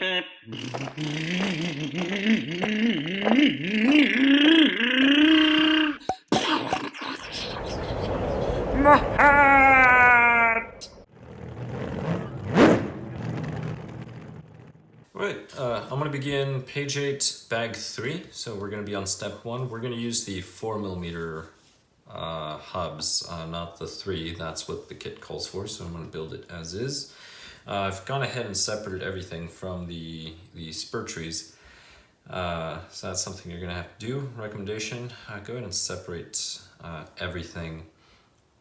My hat! Right, I'm going to begin page 8, bag 3. So we're going to be on step 1. We're going to use the 4mm hubs, not the 3. That's what the kit calls for, so I'm going to build it as is. I've gone ahead and separated everything from the spur trees. So that's something you're going to have to do. Recommendation, go ahead and separate everything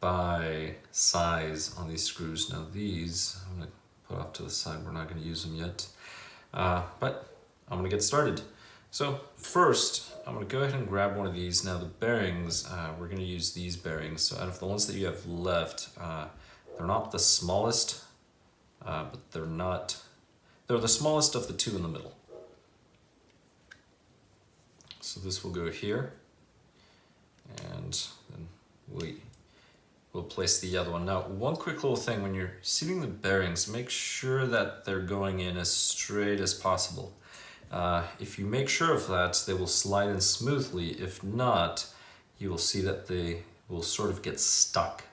by size on these screws. Now these, I'm going to put off to the side. We're not going to use them yet. But I'm going to get started. So first, I'm going to go ahead and grab one of these. Now the bearings, we're going to use these bearings. So out of the ones that you have left, they're not the smallest, but they're the smallest of the two in the middle. So this will go here, and then we'll place the other one. Now, one quick little thing, when you're seating the bearings, make sure that they're going in as straight as possible. If you make sure of that, they will slide in smoothly. If not, you will see that they will sort of get stuck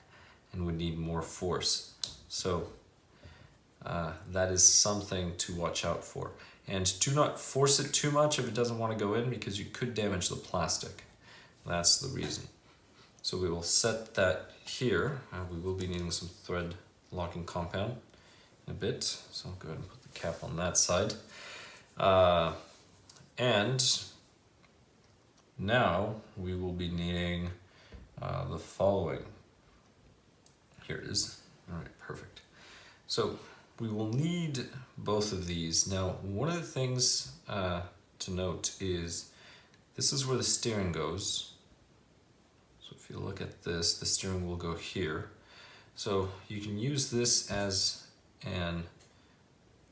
and would need more force. So that is something to watch out for. And do not force it too much if it doesn't want to go in, because you could damage the plastic. That's the reason. So we will set that here. We will be needing some thread locking compound in a bit. So I'll go ahead and put the cap on that side. And now we will be needing the following. Here it is. All right, perfect. So we will need both of these. Now, one of the things to note is this is where the steering goes. So if you look at this, the steering will go here. So you can use this as an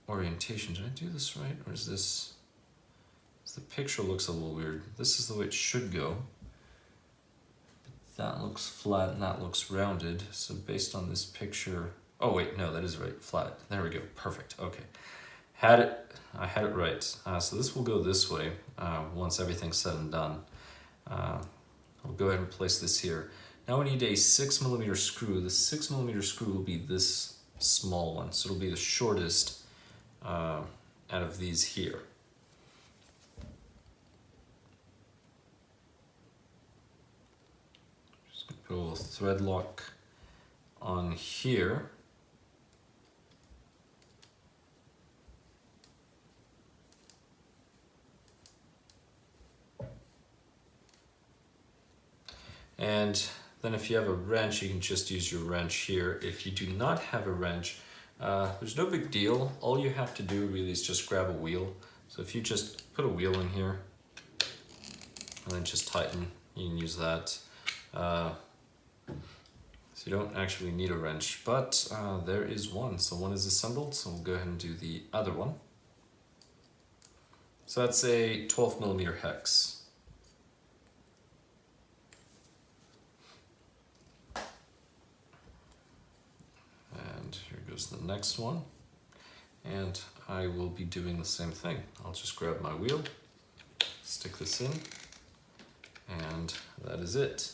orientation. Did I do this right? Or is this, the picture looks a little weird. This is the way it should go. That looks flat and that looks rounded. So based on this picture, oh wait, no, that is right, flat. There we go, perfect, okay. I had it right. So this will go this way once everything's said and done. I'll go ahead and place this here. Now we need a 6mm screw. The 6mm screw will be this small one, so it'll be the shortest out of these here. Just gonna put a little thread lock on here. And then if you have a wrench, you can just use your wrench here. If you do not have a wrench, there's no big deal. All you have to do really is just grab a wheel. So if you just put a wheel in here and then just tighten, you can use that. So you don't actually need a wrench, but there is one. So one is assembled, so we'll go ahead and do the other one. So that's a 12mm hex. Here goes the next one, and I will be doing the same thing. I'll just grab my wheel, stick this in, and that is it.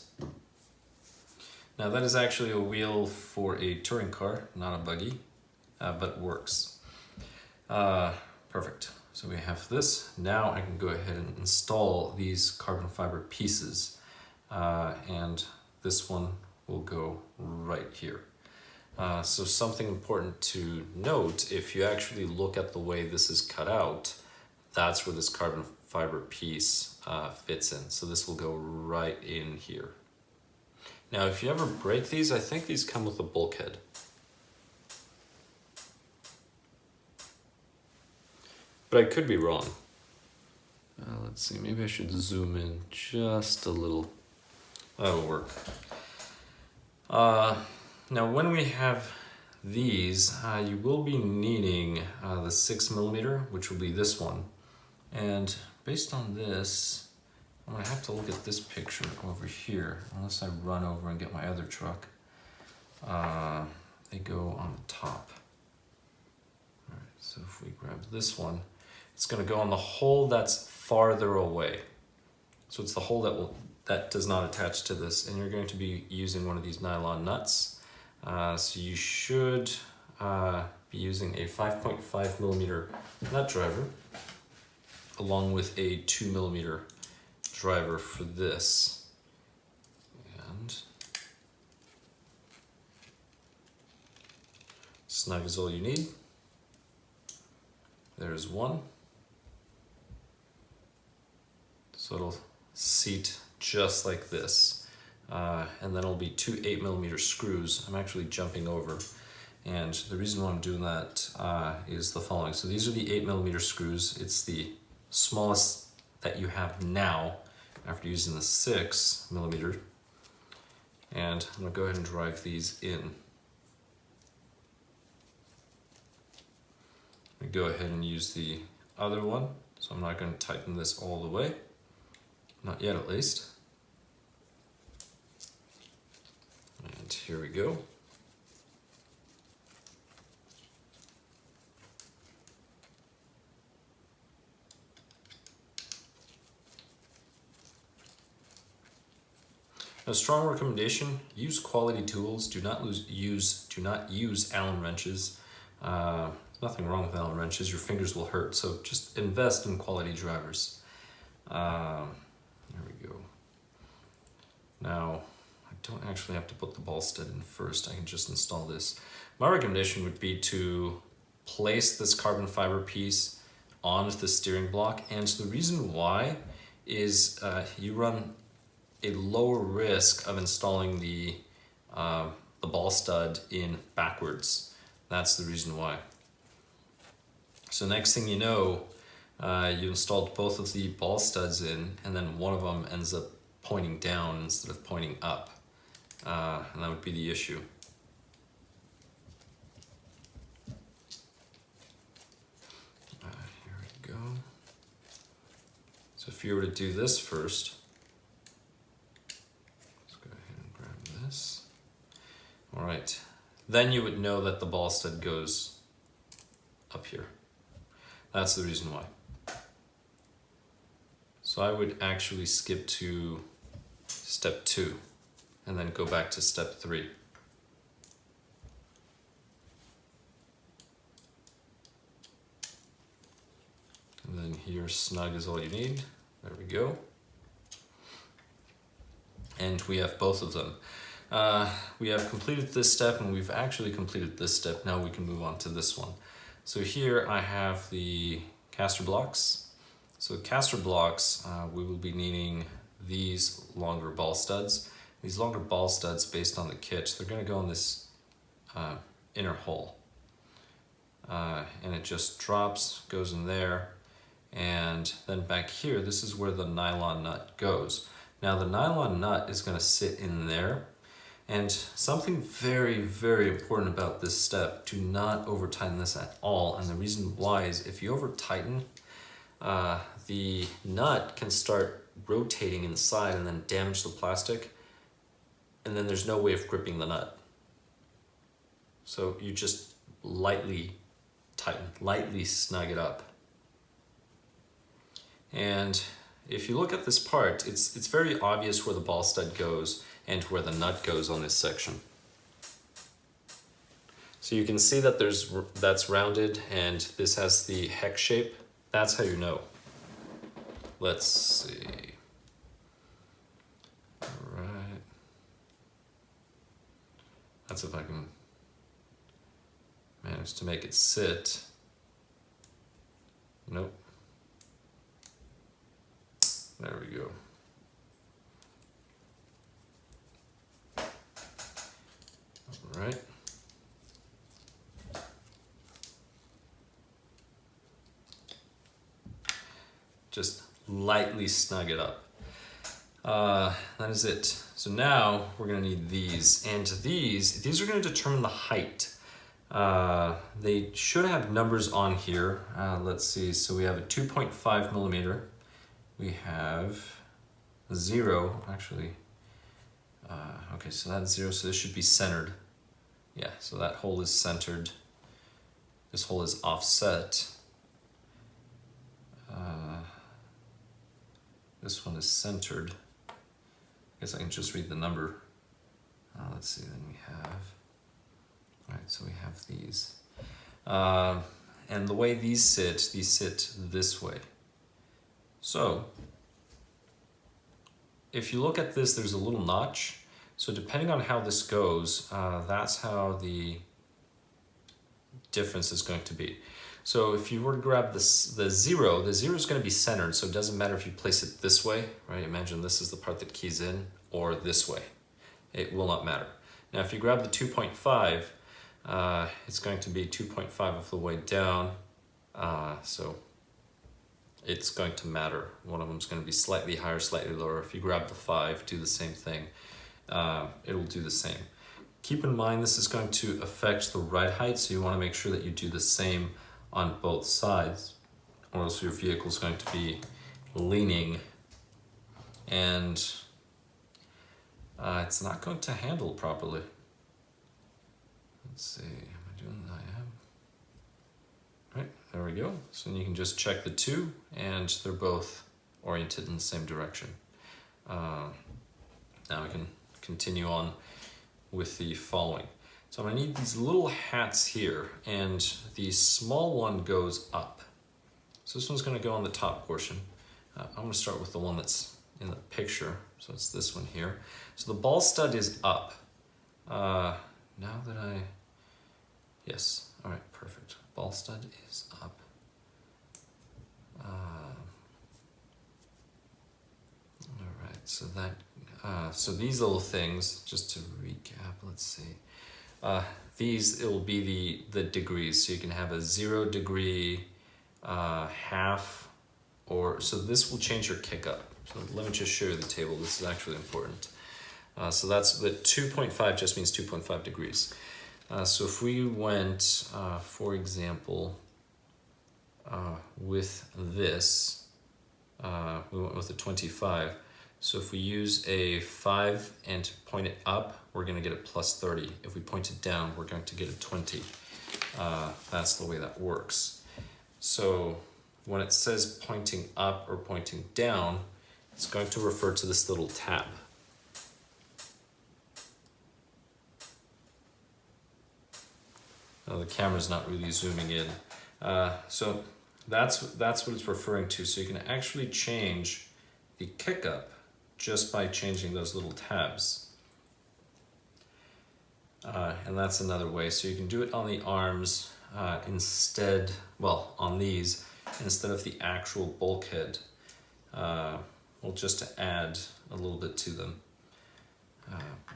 Now that is actually a wheel for a touring car, not a buggy, but works. Perfect. So we have this. Now I can go ahead and install these carbon fiber pieces, and this one will go right here. So something important to note, if you actually look at the way this is cut out, that's where this carbon fiber piece fits in. So this will go right in here. Now, if you ever break these, I think these come with a bulkhead. But I could be wrong. Let's see, maybe I should zoom in just a little. That'll work. Now when we have these, you will be needing the 6mm, which will be this one. And based on this, I'm gonna have to look at this picture over here, unless I run over and get my other truck. They go on the top. All right, so if we grab this one, it's going to go on the hole that's farther away. So it's the hole that does not attach to this, and you're going to be using one of these nylon nuts. So you should be using a 5.5 millimeter nut driver along with a 2 millimeter driver for this. And snug is all you need. There's one. So it'll seat just like this. And then it'll be two 8 millimeter screws. I'm actually jumping over. And the reason why I'm doing that is the following. So these are the 8 millimeter screws. It's the smallest that you have now after using the 6 millimeter. And I'm gonna go ahead and drive these in. I go ahead and use the other one. So I'm not gonna tighten this all the way. Not yet, at least. And here we go. A strong recommendation: use quality tools. Do not use Allen wrenches. There's nothing wrong with Allen wrenches. Your fingers will hurt. So just invest in quality drivers. There we go. Now, I don't actually have to put the ball stud in first. I can just install this. My recommendation would be to place this carbon fiber piece onto the steering block. And the reason why is you run a lower risk of installing the ball stud in backwards. That's the reason why. So next thing you know, you installed both of the ball studs in, and then one of them ends up pointing down instead of pointing up. And that would be the issue. Here we go. So if you were to do this first, let's go ahead and grab this. All right, then you would know that the ball stud goes up here. That's the reason why. So I would actually skip to step 2 and then go back to step 3. And then here, snug is all you need. There we go. And we have both of them. We have completed this step, and we've actually completed this step. Now we can move on to this one. So here I have the caster blocks. So caster blocks, we will be needing these longer ball studs. These longer ball studs, based on the kit, they're going to go in this inner hole. And it just drops, goes in there, and then back here, this is where the nylon nut goes. Now the nylon nut is going to sit in there. And something very, very important about this step, do not over tighten this at all. And the reason why is if you over tighten, the nut can start rotating inside and then damage the plastic, and then there's no way of gripping the nut. So you just lightly tighten, lightly snug it up. And if you look at this part, it's very obvious where the ball stud goes and where the nut goes on this section. So you can see that that's rounded and this has the hex shape. That's how you know. Let's see. All right. That's if I can manage to make it sit. Nope. There we go. All right. Just lightly snug it up. That is it. So now we're gonna need these, and these are gonna determine the height. They should have numbers on here. Let's see, so we have a 2.5 millimeter. We have 0, actually. Okay, so that's 0, so this should be centered. Yeah, so that hole is centered. This hole is offset. this one is centered. I guess I can just read the number. Let's see, then we have, all right, so we have these. And the way these sit this way. So, if you look at this, there's a little notch. So depending on how this goes, that's how the difference is going to be. So if you were to grab this, the zero is going to be centered, so it doesn't matter if you place it this way, right? Imagine this is the part that keys in, or this way. It will not matter. Now if you grab the 2.5, it's going to be 2.5 of the way down, so it's going to matter. One of them is going to be slightly higher, slightly lower. If you grab the 5, do the same thing, it will do the same. Keep in mind this is going to affect the ride height, so you want to make sure that you do the same on both sides, or else your vehicle is going to be leaning and it's not going to handle properly. Let's see, am I doing that? I am. Right, there we go. So you can just check the two and they're both oriented in the same direction. Now we can continue on with the following. So I'm gonna need these little hats here, and the small one goes up. So this one's gonna go on the top portion. I'm gonna start with the one that's in the picture. So it's this one here. So the ball stud is up. Now that yes, all right, perfect. Ball stud is up. All right, so that, so these little things, just to recap, let's see. These, it will be the degrees, so you can have a 0 degree, half, or, so this will change your kick up. So let me just show you the table, this is actually important. So that's, the 2.5 just means 2.5 degrees. So if we went, for example, with this, we went with a 25. So if we use a 5 and point it up, we're going to get a plus 30. If we point it down, we're going to get a 20. That's the way that works. So when it says pointing up or pointing down, it's going to refer to this little tab. Now the camera's not really zooming in. So that's what it's referring to. So you can actually change the kick up just by changing those little tabs. And that's another way. So you can do it on the arms instead, well, on these, instead of the actual bulkhead. Well, just to add a little bit to them.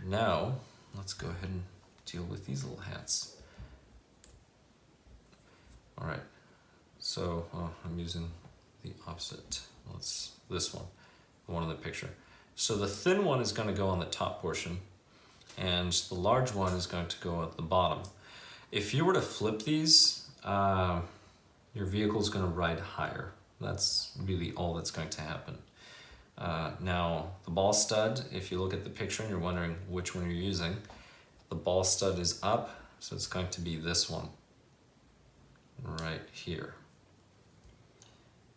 Now, let's go ahead and deal with these little hats. All right, so I'm using the opposite. This one, the one in the picture. So the thin one is going to go on the top portion, and the large one is going to go at the bottom. If you were to flip these, your vehicle is going to ride higher. That's really all that's going to happen. Now, the ball stud, if you look at the picture and you're wondering which one you're using, the ball stud is up, so it's going to be this one right here.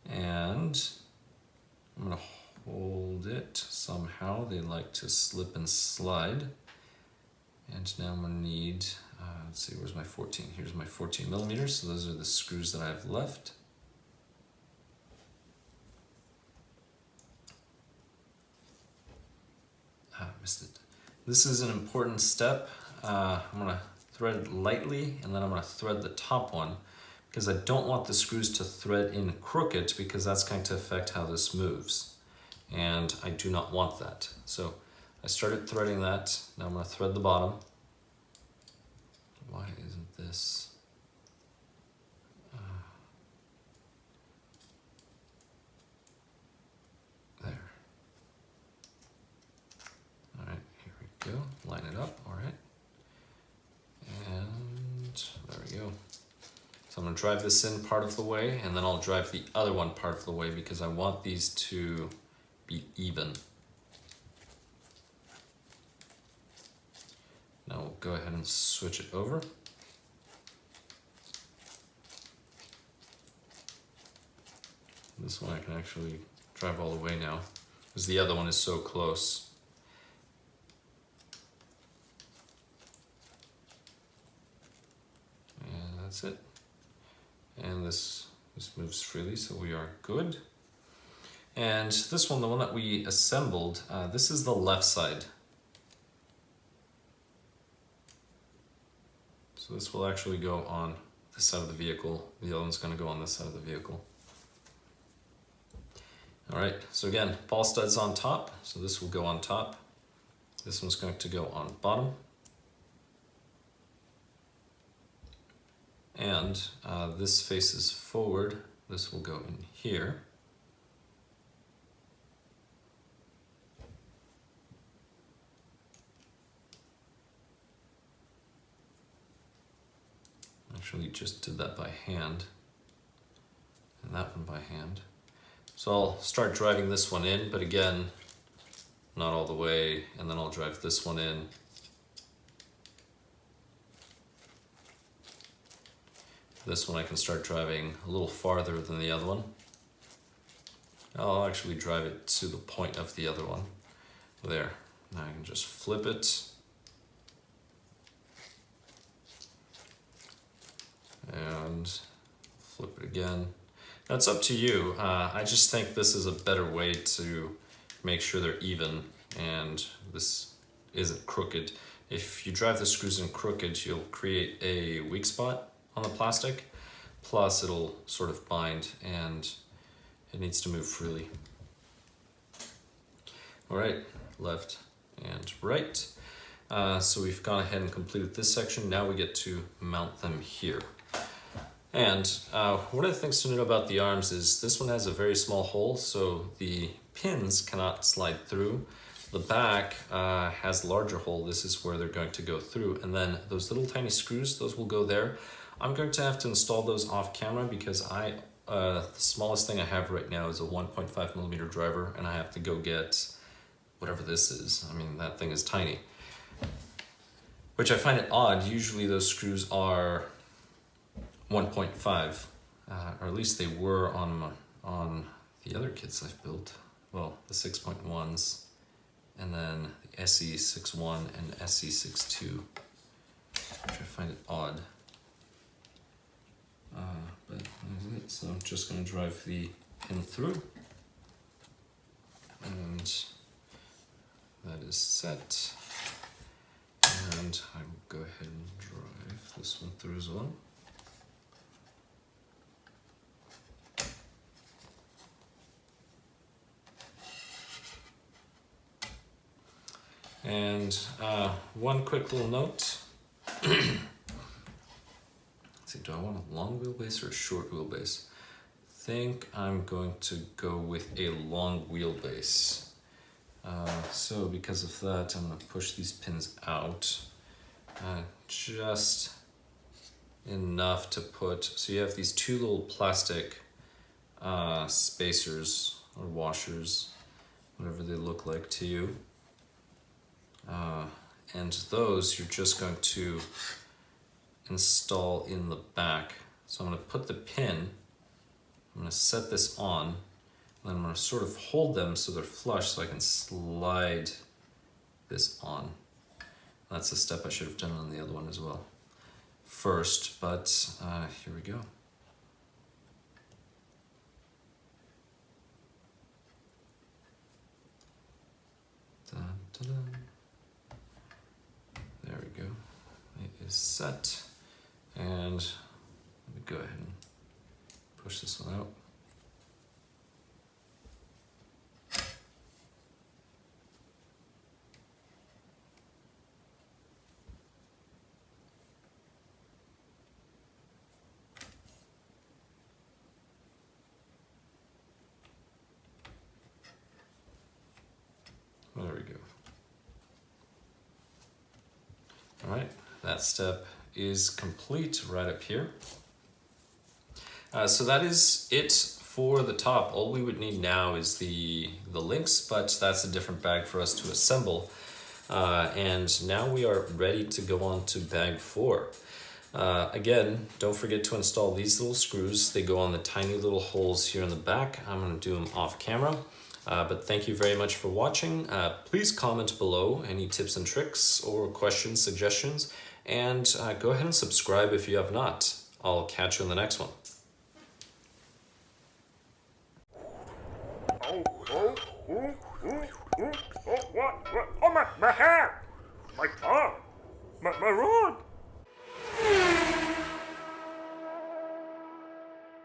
And I'm going to hold it somehow. They like to slip and slide. And now I'm going to need, let's see, where's my 14? Here's my 14 millimeters. So those are the screws that I have left. Missed it. This is an important step. I'm going to thread it lightly, and then I'm going to thread the top one, because I don't want the screws to thread in crooked, because that's going to affect how this moves. And I do not want that. So I started threading that. Now I'm going to thread the bottom. Why isn't this? There. All right, here we go. Line it up. All right. And there we go. So I'm going to drive this in part of the way, and then I'll drive the other one part of the way, because I want these to be even. Now we'll go ahead and switch it over. This one I can actually drive all the way now, because the other one is so close. And that's it. And this moves freely, so we are good. And this one, the one that we assembled, this is the left side. So this will actually go on this side of the vehicle. The other one's going to go on this side of the vehicle. All right, so again, ball studs on top. So this will go on top. This one's going to go on bottom. And this faces forward. This will go in here. Actually just did that by hand, and that one by hand. So I'll start driving this one in, but again, not all the way, and then I'll drive this one in. This one I can start driving a little farther than the other one. I'll actually drive it to the point of the other one. There, now I can just flip it. And flip it again. That's up to you. I just think this is a better way to make sure they're even and this isn't crooked. If you drive the screws in crooked, you'll create a weak spot on the plastic, plus it'll sort of bind and it needs to move freely. All right, left and right. So we've gone ahead and completed this section. Now we get to mount them here. And one of the things to know about the arms is this one has a very small hole, so the pins cannot slide through. The back has a larger hole. This is where they're going to go through. And then those little tiny screws, those will go there. I'm going to have to install those off camera because the smallest thing I have right now is a 1.5 millimeter driver, and I have to go get whatever this is. I mean, that thing is tiny. Which I find it odd. Usually those screws are 1.5, or at least they were on the other kits I've built. Well, the 6.1s, and then the SE61 and SE62, which I find it odd. But that's it. So I'm just going to drive the pin through, and that is set. And I will go ahead and drive this one through as well. And one quick little note. Let's see, do I want a long wheelbase or a short wheelbase? I think I'm going to go with a long wheelbase. So because of that, I'm going to push these pins out just enough to put, so you have these two little plastic spacers or washers, whatever they look like to you. And those you're just going to install in the back. So I'm going to put the pin, I'm going to set this on, and then I'm going to sort of hold them so they're flush so I can slide this on. That's a step I should have done on the other one as well first, but here we go. Dun, dun, dun. There we go. It is set. And let me go ahead and push this one out. There we go. All right, that step is complete right up here. So that is it for the top. All we would need now is the links, but that's a different bag for us to assemble. And now we are ready to go on to bag 4. Again, don't forget to install these little screws. They go on the tiny little holes here in the back. I'm going to do them off camera. But thank you very much for watching. Please comment below any tips and tricks or questions, suggestions, and go ahead and subscribe if you have not. I'll catch you in the next one. What? Oh, my hair! My arm! My rod!